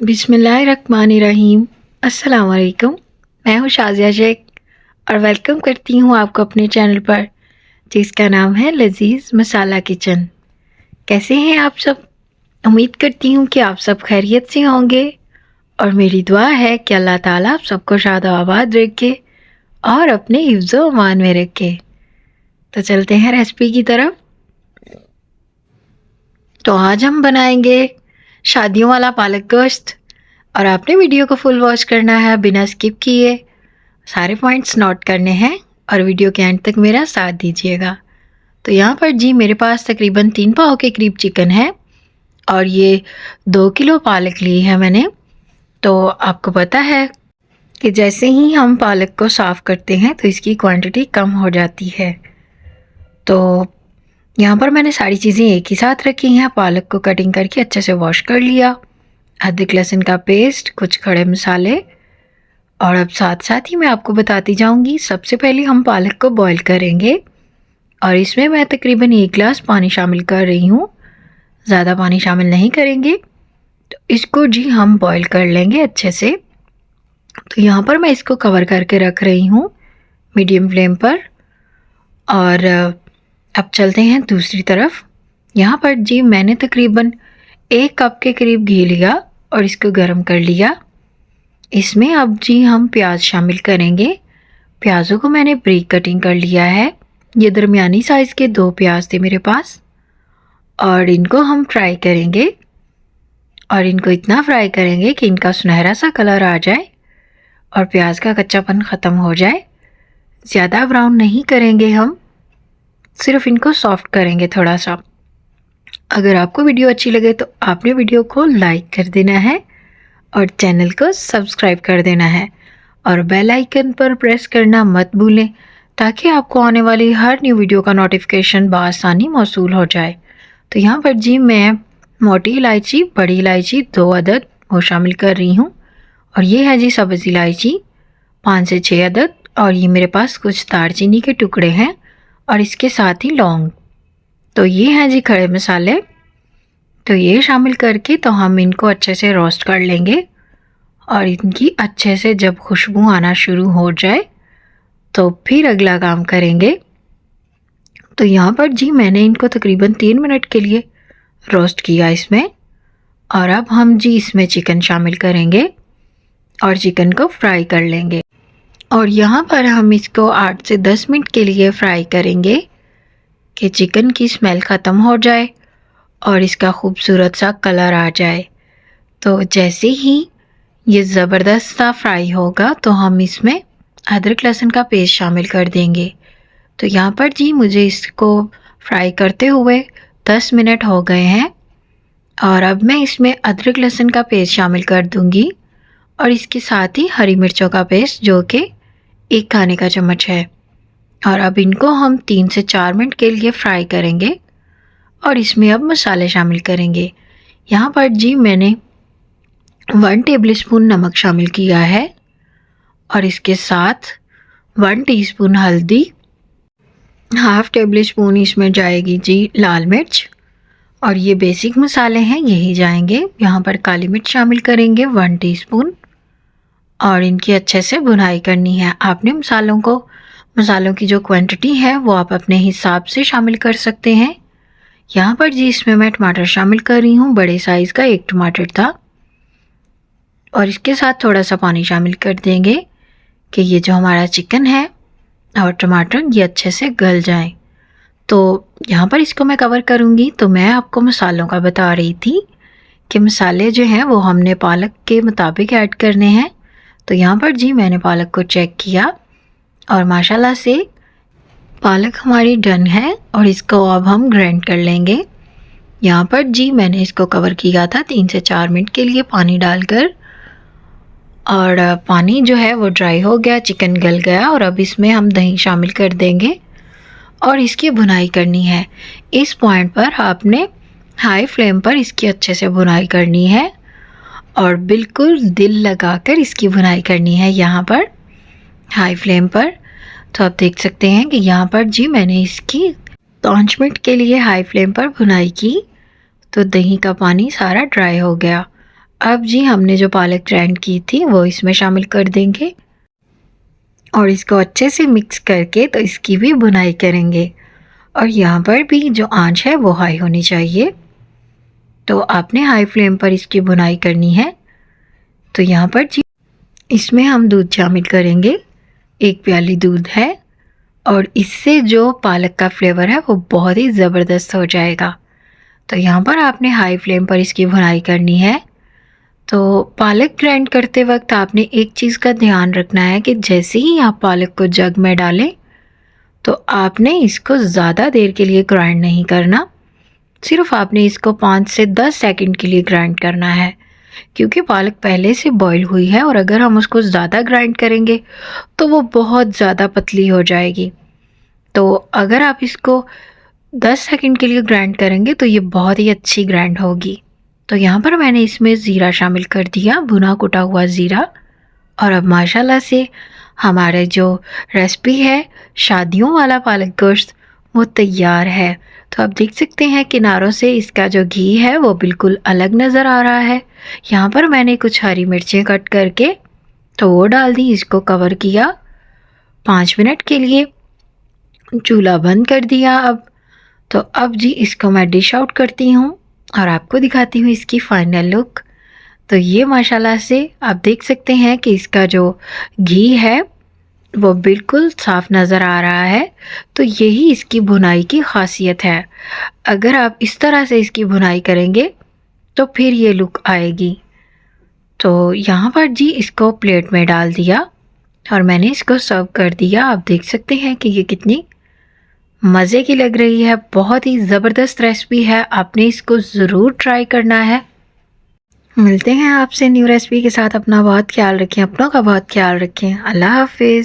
बिस्मिल्लाहिर्रहमानिर्रहीम। अस्सलाम वालेकुम। मैं हूँ शाज़िया शेख और वेलकम करती हूँ आपको अपने चैनल पर जिसका नाम है लजीज़ मसाला किचन। कैसे हैं आप सब? उम्मीद करती हूँ कि आप सब खैरियत से होंगे और मेरी दुआ है कि अल्लाह ताला आप सबको शाद आबाद रखे और अपने हिफ्ज़ो अमान में रखे। तो चलते हैं रेसिपी की तरफ। तो आज हम बनाएंगे शादियों वाला पालक गोश्त और आपने वीडियो को फुल वॉच करना है बिना स्किप किए। सारे पॉइंट्स नोट करने हैं और वीडियो के एंड तक मेरा साथ दीजिएगा। तो यहाँ पर जी मेरे पास तकरीबन 3 पाव के करीब चिकन है और ये 2 किलो पालक ली है मैंने। तो आपको पता है कि जैसे ही हम पालक को साफ़ करते हैं तो इसकी क्वांटिटी कम हो जाती है। तो यहाँ पर मैंने सारी चीज़ें एक ही साथ रखी हैं। पालक को कटिंग करके अच्छे से वॉश कर लिया, अदरक लहसुन का पेस्ट, कुछ खड़े मसाले और अब साथ साथ ही मैं आपको बताती जाऊंगी। सबसे पहले हम पालक को बॉईल करेंगे और इसमें मैं तकरीबन 1 गिलास पानी शामिल कर रही हूँ, ज़्यादा पानी शामिल नहीं करेंगे। तो इसको जी हम बॉईल कर लेंगे अच्छे से। तो यहाँ पर मैं इसको कवर करके रख रही हूँ मीडियम फ्लेम पर। और अब चलते हैं दूसरी तरफ। यहाँ पर जी मैंने तकरीबन 1 कप के करीब घी लिया और इसको गर्म कर लिया। इसमें अब जी हम प्याज शामिल करेंगे। प्याज़ों को मैंने ब्रीक कटिंग कर लिया है। ये दरमियानी साइज़ के 2 प्याज थे मेरे पास और इनको हम फ्राई करेंगे और इनको इतना फ्राई करेंगे कि इनका सुनहरा सा कलर आ जाए और प्याज का कच्चापन ख़त्म हो जाए। ज़्यादा ब्राउन नहीं करेंगे हम, सिर्फ इनको सॉफ्ट करेंगे थोड़ा सा। अगर आपको वीडियो अच्छी लगे तो आपने वीडियो को लाइक कर देना है और चैनल को सब्सक्राइब कर देना है और बेल आइकन पर प्रेस करना मत भूलें ताकि आपको आने वाली हर न्यू वीडियो का नोटिफिकेशन बआसानी मौसूल हो जाए। तो यहाँ पर जी मैं मोटी इलायची, बड़ी इलायची 2 अदद वो शामिल कर रही हूँ और ये है जी सब्ज़ इलायची 5 से 6 अदद और ये मेरे पास कुछ दालचीनी के टुकड़े हैं और इसके साथ ही लौंग। तो ये हैं जी खड़े मसाले। तो ये शामिल करके तो हम इनको अच्छे से रोस्ट कर लेंगे और इनकी अच्छे से जब खुशबू आना शुरू हो जाए तो फिर अगला काम करेंगे। तो यहाँ पर जी मैंने इनको तकरीबन 3 मिनट के लिए रोस्ट किया इसमें और अब हम जी इसमें चिकन शामिल करेंगे और चिकन को फ्राई कर लेंगे और यहाँ पर हम इसको 8 से 10 मिनट के लिए फ्राई करेंगे कि चिकन की स्मेल ख़त्म हो जाए और इसका खूबसूरत सा कलर आ जाए। तो जैसे ही ये ज़बरदस्त सा फ्राई होगा तो हम इसमें अदरक लहसुन का पेस्ट शामिल कर देंगे। तो यहाँ पर जी मुझे इसको फ्राई करते हुए 10 मिनट हो गए हैं और अब मैं इसमें अदरक लहसुन का पेस्ट शामिल कर दूँगी और इसके साथ ही हरी मिर्चों का पेस्ट जो कि 1 खाने का चम्मच है। और अब इनको हम 3 से 4 मिनट के लिए फ्राई करेंगे और इसमें अब मसाले शामिल करेंगे। यहाँ पर जी मैंने 1 टेबलस्पून नमक शामिल किया है और इसके साथ 1 टीस्पून हल्दी, हाफ़ टेबलस्पून इसमें जाएगी जी लाल मिर्च और ये बेसिक मसाले हैं यही जाएंगे। यहाँ पर काली मिर्च शामिल करेंगे 1 टीस्पून और इनकी अच्छे से भुनाई करनी है। आपने मसालों की जो क्वांटिटी है वो आप अपने हिसाब से शामिल कर सकते हैं। यहाँ पर जी इसमें मैं टमाटर शामिल कर रही हूँ, बड़े साइज़ का 1 टमाटर था और इसके साथ थोड़ा सा पानी शामिल कर देंगे कि ये जो हमारा चिकन है और टमाटर ये अच्छे से गल जाएं। तो यहाँ पर इसको मैं कवर करूँगी। तो मैं आपको मसालों का बता रही थी कि मसाले जो हैं वो हमने पालक के मुताबिक ऐड करने हैं। तो यहाँ पर जी मैंने पालक को चेक किया और माशाल्लाह से पालक हमारी डन है और इसको अब हम ग्राइंड कर लेंगे। यहाँ पर जी मैंने इसको कवर किया था 3 से 4 मिनट के लिए पानी डालकर और पानी जो है वो ड्राई हो गया, चिकन गल गया और अब इसमें हम दही शामिल कर देंगे और इसकी भुनाई करनी है। इस पॉइंट पर आपने हाई फ्लेम पर इसकी अच्छे से भुनाई करनी है और बिल्कुल दिल लगाकर इसकी भुनाई करनी है यहाँ पर हाई फ्लेम पर। तो आप देख सकते हैं कि यहाँ पर जी मैंने इसकी 5 मिनट के लिए हाई फ्लेम पर भुनाई की तो दही का पानी सारा ड्राई हो गया। अब जी हमने जो पालक ग्राइंड की थी वो इसमें शामिल कर देंगे और इसको अच्छे से मिक्स करके तो इसकी भी भुनाई करेंगे। और यहाँ पर भी जो आंच है वो हाई होनी चाहिए, तो आपने हाई फ्लेम पर इसकी भुनाई करनी है। तो यहाँ पर जी इसमें हम दूध शामिल करेंगे, 1 प्याली दूध है और इससे जो पालक का फ्लेवर है वो बहुत ही ज़बरदस्त हो जाएगा। तो यहाँ पर आपने हाई फ्लेम पर इसकी भुनाई करनी है। तो पालक ग्राइंड करते वक्त आपने एक चीज़ का ध्यान रखना है कि जैसे ही आप पालक को जग में डालें तो आपने इसको ज़्यादा देर के लिए ग्राइंड नहीं करना, सिर्फ आपने इसको 5 से 10 सेकंड के लिए ग्राइंड करना है, क्योंकि पालक पहले से बॉईल हुई है और अगर हम उसको ज़्यादा ग्राइंड करेंगे तो वो बहुत ज़्यादा पतली हो जाएगी। तो अगर आप इसको 10 सेकंड के लिए ग्राइंड करेंगे तो ये बहुत ही अच्छी ग्राइंड होगी। तो यहाँ पर मैंने इसमें ज़ीरा शामिल कर दिया, भुना कुटा हुआ ज़ीरा। और अब माशाल्लाह से हमारे जो रेसिपी है शादियों वाला पालक गोश्त वो तैयार है। तो आप देख सकते हैं किनारों से इसका जो घी है वो बिल्कुल अलग नज़र आ रहा है। यहाँ पर मैंने कुछ हरी मिर्चें कट करके तो वो डाल दी, इसको कवर किया 5 मिनट के लिए, चूल्हा बंद कर दिया। अब जी इसको मैं डिश आउट करती हूँ और आपको दिखाती हूँ इसकी फाइनल लुक। तो ये माशाल्लाह से आप देख सकते हैं कि इसका जो घी है वो बिल्कुल साफ़ नज़र आ रहा है। तो यही इसकी भुनाई की ख़ासियत है। अगर आप इस तरह से इसकी भुनाई करेंगे तो फिर ये लुक आएगी। तो यहाँ पर जी इसको प्लेट में डाल दिया और मैंने इसको सर्व कर दिया। आप देख सकते हैं कि ये कितनी मज़े की लग रही है, बहुत ही ज़बरदस्त रेसिपी है, आपने इसको ज़रूर ट्राई करना है। मिलते हैं आपसे न्यू रेसिपी के साथ। अपना बहुत ख्याल रखें, अपनों का बहुत ख्याल रखें। अल्लाह हाफ़िज़।